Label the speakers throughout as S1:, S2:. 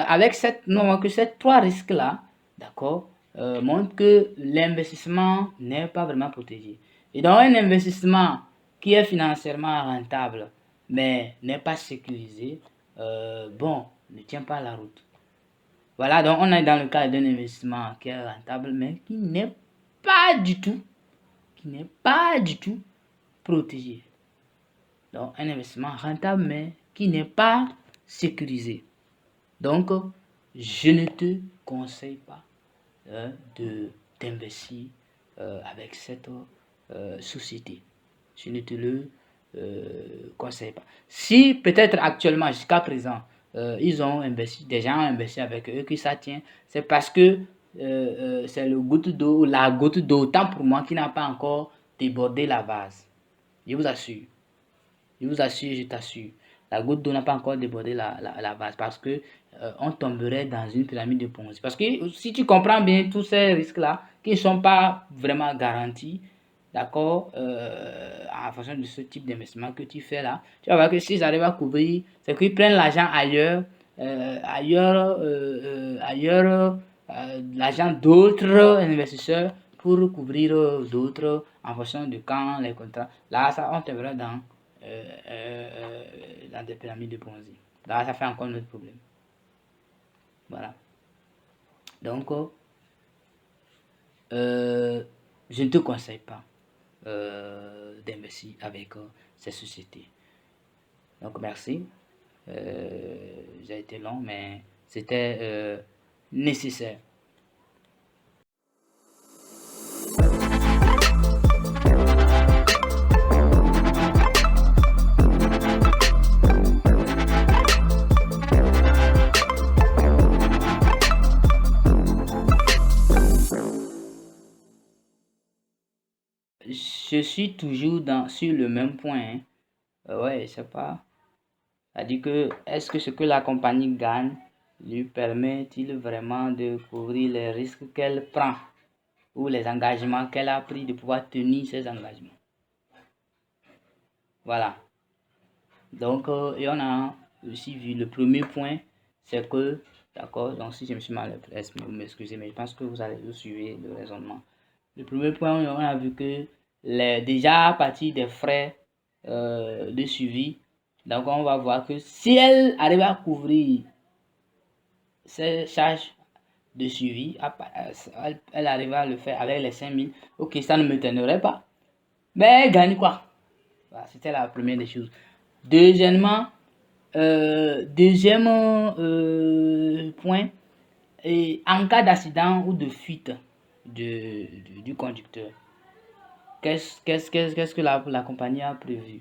S1: avec ces trois risques-là, d'accord, montrent que l'investissement n'est pas vraiment protégé. Et donc, un investissement qui est financièrement rentable, mais n'est pas sécurisé, ne tient pas la route. Voilà, donc on est dans le cas d'un investissement qui est rentable, mais qui n'est pas du tout protégé. Donc, un investissement rentable, mais qui n'est pas sécurisé. Donc, je ne te conseille pas d'investir avec cette société. Je ne te le conseille pas. Si peut-être actuellement, jusqu'à présent, ils ont investi, des gens ont investi avec eux, que ça tient, c'est parce que c'est la goutte d'eau, tant pour moi, qui n'a pas encore débordé la vase. Je vous assure. Je t'assure. La goutte d'eau n'a pas encore débordé la vase parce que on tomberait dans une pyramide de Ponzi. Parce que si tu comprends bien tous ces risques-là, qui ne sont pas vraiment garantis, d'accord, en fonction de ce type d'investissement que tu fais là, tu vas voir que s'ils arrivent à couvrir, c'est qu'ils prennent l'argent ailleurs, l'argent d'autres investisseurs pour couvrir d'autres en fonction de quand les contrats. Là, ça, on tomberait dans des pyramides de Ponzi. Là, ça fait encore un autre problème. Voilà. Donc, je ne te conseille pas d'investir avec ces sociétés. Donc, merci. J'ai été long, mais c'était nécessaire. Je suis toujours sur le même point. Ouais, je sais pas. C'est-à-dire que, est-ce que ce que la compagnie gagne lui permet-il vraiment de couvrir les risques qu'elle prend ou les engagements qu'elle a pris, de pouvoir tenir ses engagements? Voilà. Donc, et on a aussi vu le premier point, c'est que, d'accord, donc si je me suis mal exprimé, vous m'excusez, mais je pense que vous suivez le raisonnement. Le premier point, on a vu que déjà à partir des frais de suivi, donc on va voir que si elle arrive à couvrir ses charges de suivi, elle arrive à le faire avec les 5000, ok, ça ne me m'étonnerait pas. Mais elle gagne quoi? Voilà, c'était la première des choses. Deuxième point, et en cas d'accident ou de fuite du conducteur, qu'est-ce que la compagnie a prévu?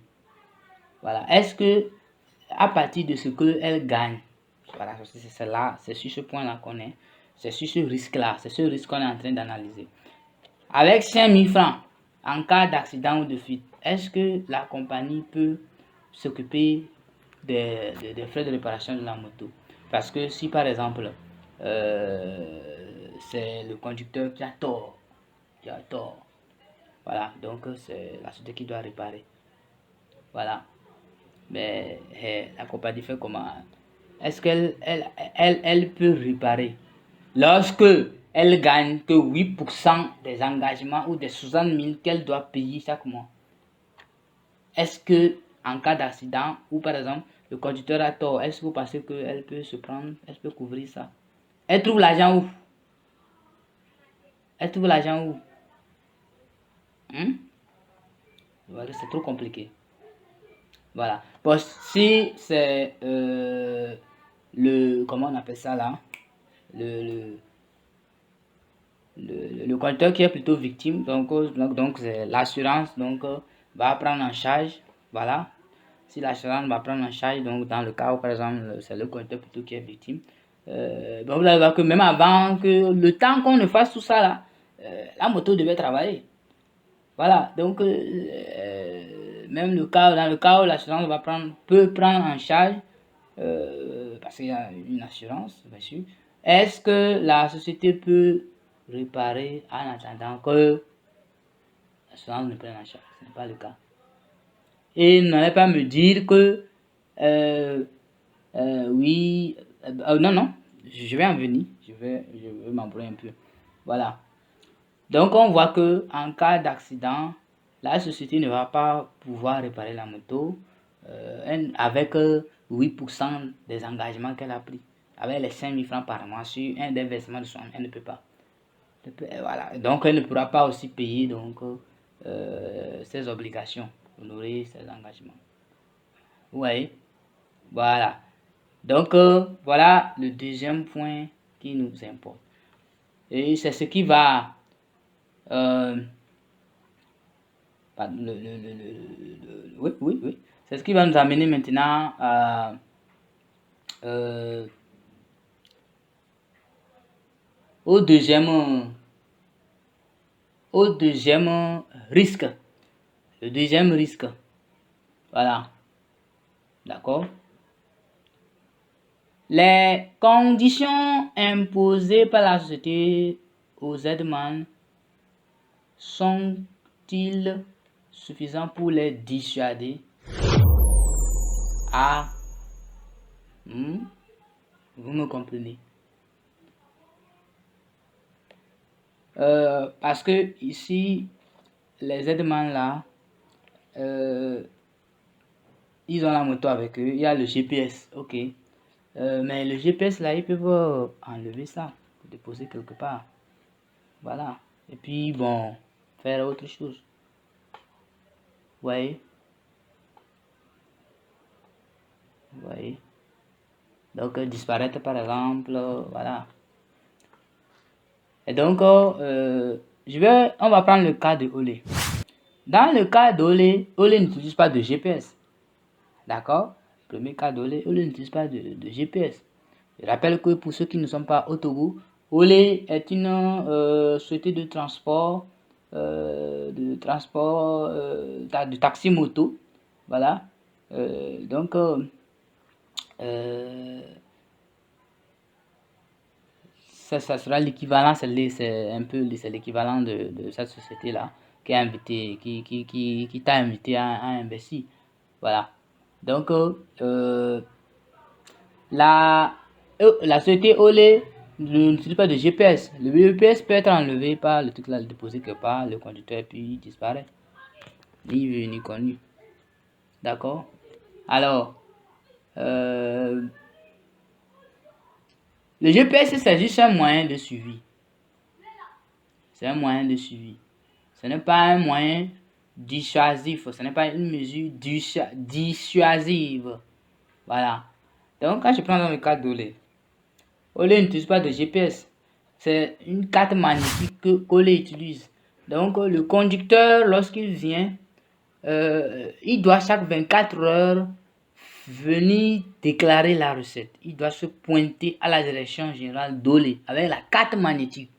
S1: Voilà. Est-ce que à partir de ce qu'elle gagne, voilà, c'est sur ce point-là qu'on est, c'est sur ce risque-là, c'est ce risque qu'on est en train d'analyser. Avec 5000 francs, en cas d'accident ou de fuite, est-ce que la compagnie peut s'occuper des frais de réparation de la moto? Parce que si par exemple, c'est le conducteur qui a tort, voilà, donc c'est la société qui doit réparer. Voilà. Mais la compagnie fait comment? Est-ce qu'elle peut réparer lorsque elle gagne que 8% des engagements ou des 60 000 qu'elle doit payer chaque mois? Est-ce que en cas d'accident ou par exemple le conducteur a tort, est-ce que vous pensez qu'elle peut elle peut couvrir ça? Elle trouve l'argent où? Voilà, c'est trop compliqué. Voilà. Bon, si c'est comment on appelle ça là? Le conducteur qui est plutôt victime, donc c'est l'assurance va prendre en charge. Voilà. Si l'assurance va prendre en charge, donc dans le cas où par exemple c'est le conducteur plutôt qui est victime, vous allez voir que même avant que le temps qu'on ne fasse tout ça là, la moto devait travailler. Voilà, donc même dans le cas où l'assurance peut prendre en charge, parce qu'il y a une assurance, bien sûr, est-ce que la société peut réparer en attendant que l'assurance ne prenne en charge? Ce n'est pas le cas. Et n'allez pas me dire que oui, non, je vais en venir, je vais m'embrouiller un peu. Voilà. Donc, on voit que en cas d'accident, la société ne va pas pouvoir réparer la moto avec 8% des engagements qu'elle a pris. Avec les 5 000 francs par mois sur un des versements de son, elle ne peut pas. Voilà. Donc, elle ne pourra pas aussi payer donc, ses obligations, honorer ses engagements. Oui, voilà. Donc, voilà le deuxième point qui nous importe. Et c'est ce qui va... oui. C'est ce qui va nous amener maintenant au deuxième risque. Le deuxième risque. Voilà. D'accord. Les conditions imposées par la société aux aides-man sont-ils suffisants pour les dissuader à... vous me comprenez? Parce que ici, les aides-man là, ils ont la moto avec eux, il y a le GPS, ok. Mais le GPS là, ils peuvent enlever ça, déposer quelque part. Voilà. Et puis, bon, faire autre chose. Vous voyez? Donc, disparaître par exemple, voilà. Et donc, on va prendre le cas de Olé. Dans le cas d'Olé, Olé n'utilise pas de GPS. D'accord? Premier cas d'Olé, Olé n'utilise pas de GPS. Je rappelle que pour ceux qui ne sont pas au Togo, Olé est une société de transport, de taxi moto. Voilà. Donc, ça sera l'équivalent, c'est l'équivalent de cette société-là qui a invité, qui t'a invité à investir. Voilà. Donc, la société Olé n'utilise pas de GPS. Le GPS peut être enlevé par le truc là, le déposé quelque part, le conducteur, puis il disparaît. Ni vu ni connu. D'accord? Alors, le GPS, c'est juste un moyen de suivi. C'est un moyen de suivi. Ce n'est pas un moyen dissuasif. Ce n'est pas une mesure dissuasive. Voilà. Donc, quand je prends dans le cas d'Olé, Olé n'utilise pas de GPS. C'est une carte magnétique que Olé utilise. Donc, le conducteur, lorsqu'il vient, il doit chaque 24 heures venir déclarer la recette. Il doit se pointer à la direction générale d'Olé avec la carte magnétique.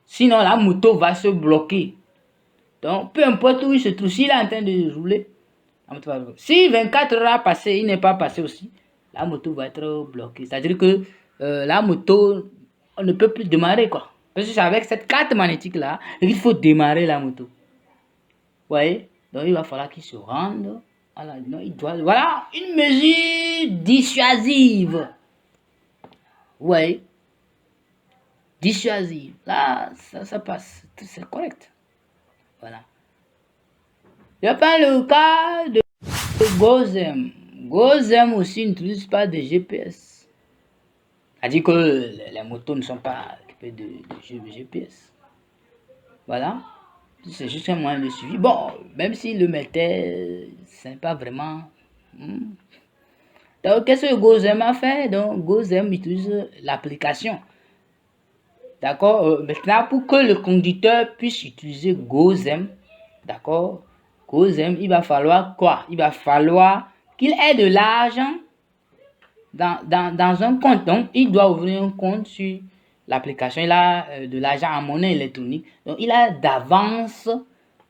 S1: Sinon, la moto va se bloquer. Donc, peu importe où il se trouve, s'il est en train de rouler, la moto va bloquer. Si 24 heures a passé, il n'est pas passé aussi, la moto va être bloquée. C'est-à-dire que la moto, on ne peut plus démarrer, quoi. Parce que c'est avec cette carte magnétique-là qu'il faut démarrer la moto. Vous voyez? Donc, il va falloir qu'il se rende à la... Non, il doit... Voilà, une mesure dissuasive. Vous voyez? Dissuasive. Là, ça passe. C'est correct. Voilà. Je prends le cas de Gozem. Gozem aussi n'utilise pas de GPS. C'est-à-dire que les motos ne sont pas équipées de GPS. Voilà. C'est juste un moyen de suivi. Bon, même s'il le mettait, c'est pas vraiment... Donc, qu'est-ce que Gozem a fait? Donc, Gozem utilise l'application. D'accord? Maintenant, pour que le conducteur puisse utiliser Gozem, d'accord? Gozem, il va falloir quoi? Il va falloir qu'il ait de l'argent dans un compte. Donc, il doit ouvrir un compte sur l'application. Il a de l'argent en monnaie électronique. Donc, il a d'avance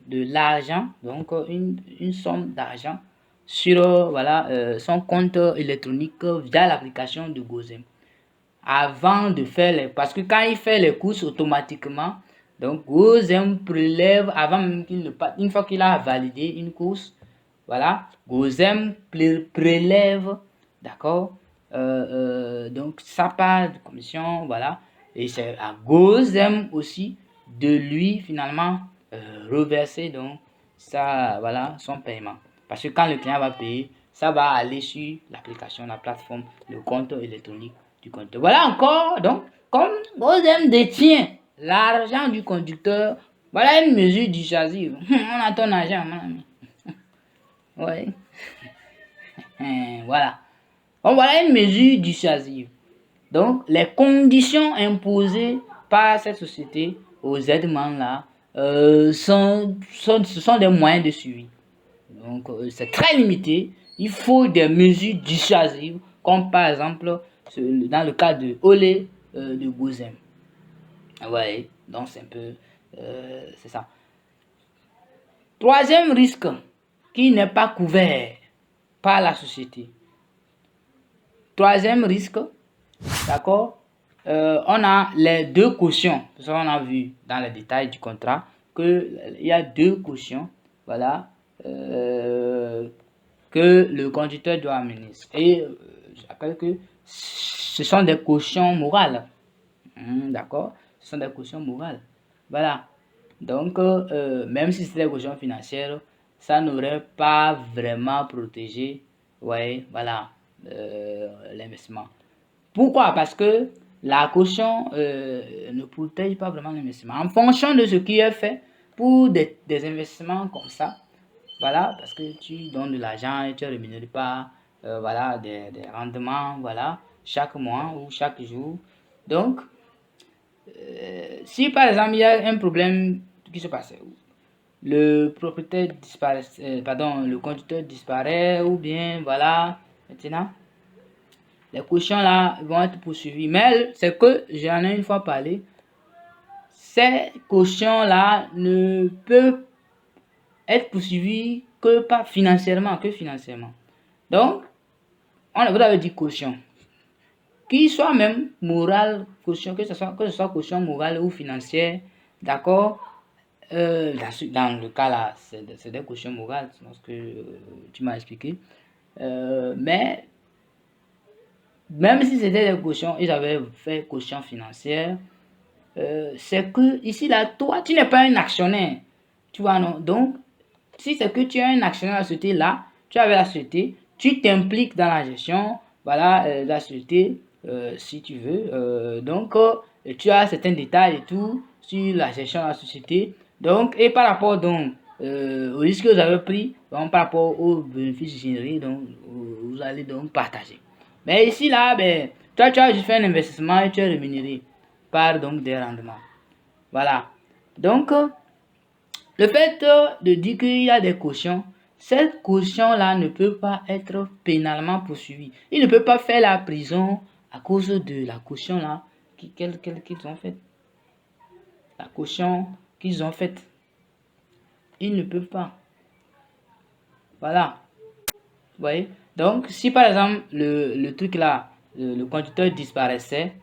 S1: de l'argent, donc une somme d'argent sur voilà, son compte électronique via l'application de Gozem. Avant de faire les... Parce que quand il fait les courses automatiquement, donc Gozem prélève, avant même qu'il ne parte, une fois qu'il a validé une course, voilà, Gozem prélève, d'accord, donc sa part de commission, voilà. Et c'est à Gozem aussi de lui finalement reverser donc ça, voilà, son paiement. Parce que quand le client va payer, ça va aller sur l'application, la plateforme, le compte électronique du conducteur. Voilà encore, donc, comme Gozem détient l'argent du conducteur, voilà une mesure dissuasive. On a ton argent, mon ami. Ouais. Voilà. Donc, voilà une mesure dissuasive. Donc, les conditions imposées par cette société aux aides-man là ce sont des moyens de suivi. Donc, c'est très limité. Il faut des mesures dissuasives, comme par exemple dans le cas de Olé de Gozem. Ouais, donc c'est un peu. C'est ça. Troisième risque qui n'est pas couvert par la société. Troisième risque, d'accord, on a les deux cautions. Parce qu'on a vu dans les détails du contrat qu'il y a deux cautions, voilà, que le conducteur doit amener. Et je rappelle que ce sont des cautions morales. D'accord, ce sont des cautions morales. Voilà. Donc, même si c'était des cautions financières, ça n'aurait pas vraiment protégé, ouais, voilà, l'investissement. Pourquoi? Parce que la caution ne protège pas vraiment l'investissement. En fonction de ce qui est fait pour des investissements comme ça, voilà, parce que tu donnes de l'argent et tu ne rémunères pas, voilà, des rendements, voilà, chaque mois ou chaque jour. Donc, si par exemple il y a un problème qui se passe, le propriétaire disparaît, le conducteur disparaît, ou bien voilà, maintenant, les cautions là vont être poursuivies. Mais c'est que j'en ai une fois parlé, ces cautions là ne peuvent être poursuivies que pas financièrement, Donc, vous avez dit caution. Qu'il soit même morale, caution, que ce soit caution morale ou financière, d'accord, dans le cas là, c'est des cautions morales, c'est ce que tu m'as expliqué. Mais même si c'était des cautions, ils avaient fait caution financière, c'est que ici là, toi, tu n'es pas un actionnaire. Tu vois, non? Donc, si c'est que tu es un actionnaire de la société là, tu avais la société, tu t'impliques dans la gestion, voilà, de la société, si tu veux. Donc, tu as certains détails et tout sur la gestion de la société. Donc, et par rapport donc au risque que vous avez pris, donc par rapport aux bénéfices générés, donc vous allez donc partager. Mais ici là, ben, toi, tu as juste fait un investissement et tu es rémunéré par donc des rendements. Voilà. Donc, le fait de dire qu'il y a des cautions, cette caution-là ne peut pas être pénalement poursuivie. Il ne peut pas faire la prison à cause de la caution-là qu'ils ont faite. La caution qu'ils ont faite. Ils ne peuvent pas. Voilà. Vous voyez? Donc, si par exemple, le truc là, le conducteur disparaissait,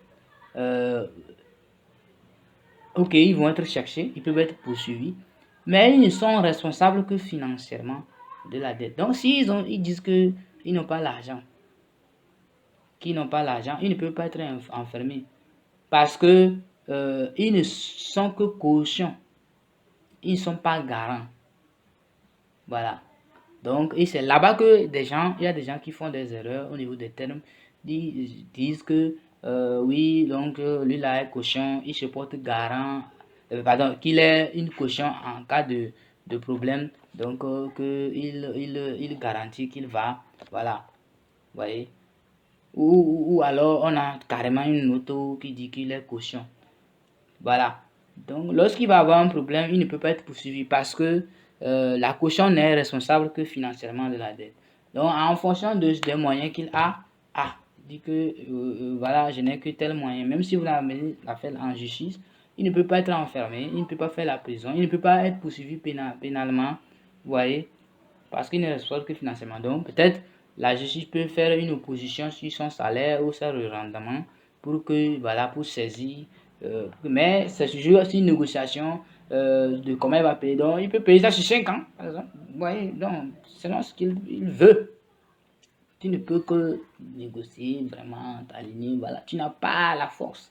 S1: ok, ils vont être cherchés, ils peuvent être poursuivis, mais ils ne sont responsables que financièrement de la dette. Donc, ils disent qu'ils n'ont pas l'argent, ils ne peuvent pas être enfermés parce que ils ne sont que cautions, ils ne sont pas garants. Voilà. Donc, et c'est là-bas que il y a des gens qui font des erreurs au niveau des termes, disent que oui, donc lui là est caution, il se porte garant, qu'il est une caution en cas de problème, donc il garantit qu'il va, voilà, vous voyez. Ou alors on a carrément une auto qui dit qu'il est caution. Voilà. Donc, lorsqu'il va avoir un problème, il ne peut pas être poursuivi parce que la caution n'est responsable que financièrement de la dette. Donc, en fonction des moyens qu'il a, il dit que voilà, je n'ai que tel moyen. Même si vous l'amenez l'affaire en justice, il ne peut pas être enfermé, il ne peut pas faire la prison, il ne peut pas être poursuivi pénalement, vous voyez, parce qu'il n'est responsable que financièrement. Donc, peut-être la justice peut faire une opposition sur son salaire ou sur le rendement pour que, voilà, pour saisir. Mais c'est toujours aussi une négociation de comment il va payer. Donc, il peut payer ça sur 5 ans, par exemple. Vous voyez, donc, selon ce qu'il veut. Tu ne peux que négocier, vraiment t'aligner, voilà. Tu n'as pas la force.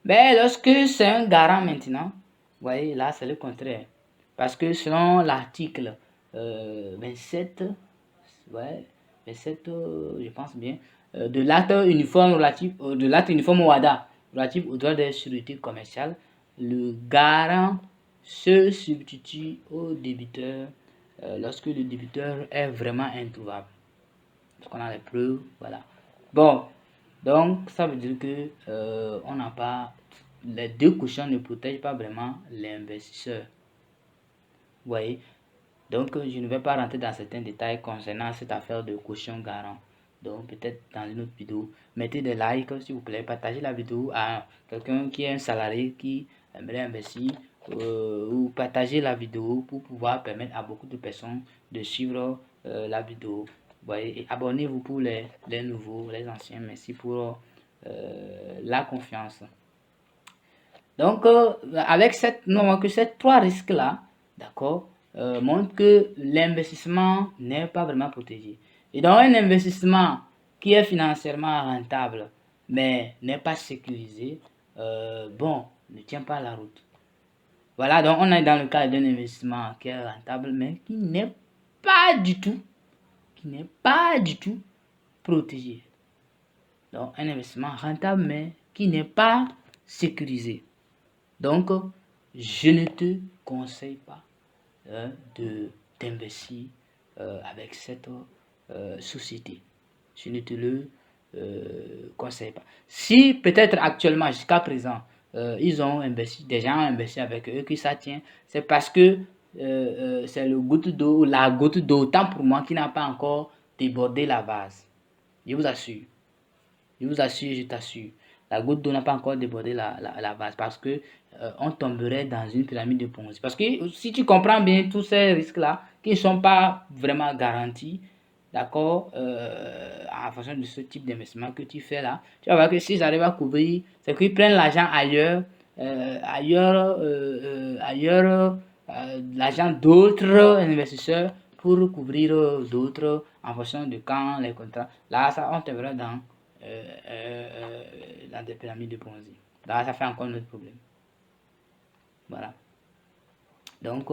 S1: Mais lorsque c'est un garant maintenant, vous voyez, là c'est le contraire. Parce que selon l'article 27, ouais, 27, je pense bien, de l'acte uniforme relatif, de l'acte uniforme OHADA, relatif aux droits des sûretés commerciales, le garant se substitue au débiteur lorsque le débiteur est vraiment introuvable. Parce qu'on a les preuves, voilà. Bon, donc ça veut dire que on n'a pas, les deux cautions ne protègent pas vraiment l'investisseur. Vous voyez? Donc je ne vais pas rentrer dans certains détails concernant cette affaire de caution garant. Donc peut-être dans une autre vidéo, mettez des likes s'il vous plaît, partagez la vidéo à quelqu'un qui est un salarié qui aimerait investir ou partagez la vidéo pour pouvoir permettre à beaucoup de personnes de suivre la vidéo. Vous voyez, et abonnez-vous pour les nouveaux, les anciens. Merci pour la confiance. Donc, avec cette, nous voyons que ces trois risques-là, d'accord, montrent que l'investissement n'est pas vraiment protégé. Et donc, un investissement qui est financièrement rentable, mais n'est pas sécurisé, bon, ne tient pas la route. Voilà, donc on est dans le cas d'un investissement qui est rentable, mais qui n'est pas du tout, protégé. Donc, un investissement rentable, mais qui n'est pas sécurisé. Donc, je ne te conseille pas d'investir avec cette société. Je ne te le conseille pas. Si peut-être actuellement, jusqu'à présent, ils ont investi, des gens ont investi avec eux, que ça tient, c'est parce que c'est le goutte d'eau, la goutte d'eau, tant pour moi, qui n'a pas encore débordé la vase. Je vous assure. Je vous assure, je t'assure. La goutte d'eau n'a pas encore débordé la vase parce que on tomberait dans une pyramide de Ponzi. Parce que si tu comprends bien tous ces risques-là, qui ne sont pas vraiment garantis, d'accord, en fonction de ce type d'investissement que tu fais là, tu vas voir que s'ils arrivent à couvrir, c'est qu'ils prennent l'argent ailleurs, l'argent d'autres investisseurs pour couvrir d'autres en fonction de quand les contrats. Là, ça, on te verra dans des pyramides de Ponzi. Là, ça fait encore un autre problème. Voilà. Donc,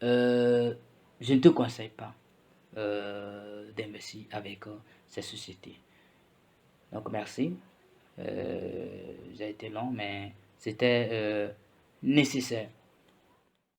S1: je ne te conseille pas d'investir avec ces sociétés. Donc, merci. J'ai été long, mais c'était nécessaire.